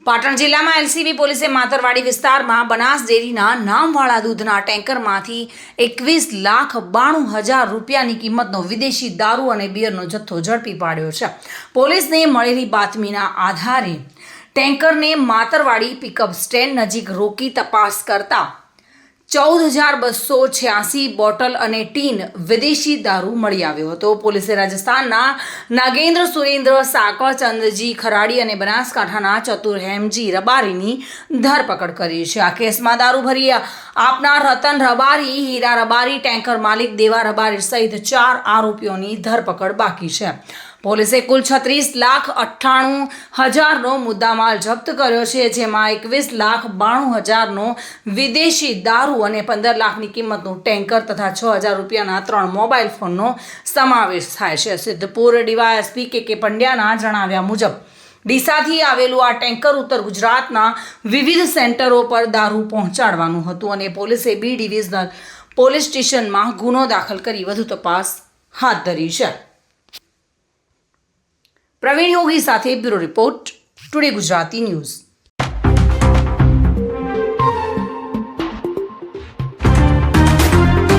પાટણ જિલ્લામાં એલસીબી પોલીસે માતરવાડી વિસ્તારમાં બનાસ ડેરીના નામવાળા દૂધના ટેન્કરમાંથી 21,92,000 રૂપિયાની કિંમતનો વિદેશી દારૂ અને બિયરનો જથ્થો ઝડપી પાડ્યો છે. પોલીસને મળેલી બાતમીના આધારે ટેન્કરને માતરવાડી પિકઅપ સ્ટેન્ડ નજીક રોકી તપાસ કરતા 14,286 બોટલ અને ટીન વિદેશી દારૂ મળી આવ્યો હતો. પોલીસે રાજસ્થાનના નાગેન્દ્ર સુરેન્દ્ર સાકળચંદજી ખરાડી અને બનાસકાંઠાના ચતુર હેમજી રબારીની ધરપકડ કરી છે. આ કેસમાં દારૂ ભરી આપનાર રતન રબારી, હીરા રબારી, ટેન્કર માલિક દેવા રબારી સહિત 4 આરોપીઓની ધરપકડ બાકી છે. પોલીસે કુલ 36,98,000નો મુદ્દામાલ જપ્ત કર્યો છે, જેમાં 21,92,000નો વિદેશી દારૂ અને 15 લાખની કિંમતનું ટેન્કર તથા 6,000 રૂપિયાના 3 મોબાઈલ ફોનનો સમાવેશ થાય છે. સિદ્ધપુર ડીવાયએસપી કે પંડ્યાના જણાવ્યા મુજબ ડીસાથી આવેલું આ ટેન્કર ઉત્તર ગુજરાતના વિવિધ સેન્ટરો પર દારૂ પહોંચાડવાનું હતું અને પોલીસે બી ડિવિઝનલ પોલીસ સ્ટેશનમાં ગુનો દાખલ કરી વધુ તપાસ હાથ ધરી છે. પ્રવીણ યોગી સાથે bureau report, today Gujarati news.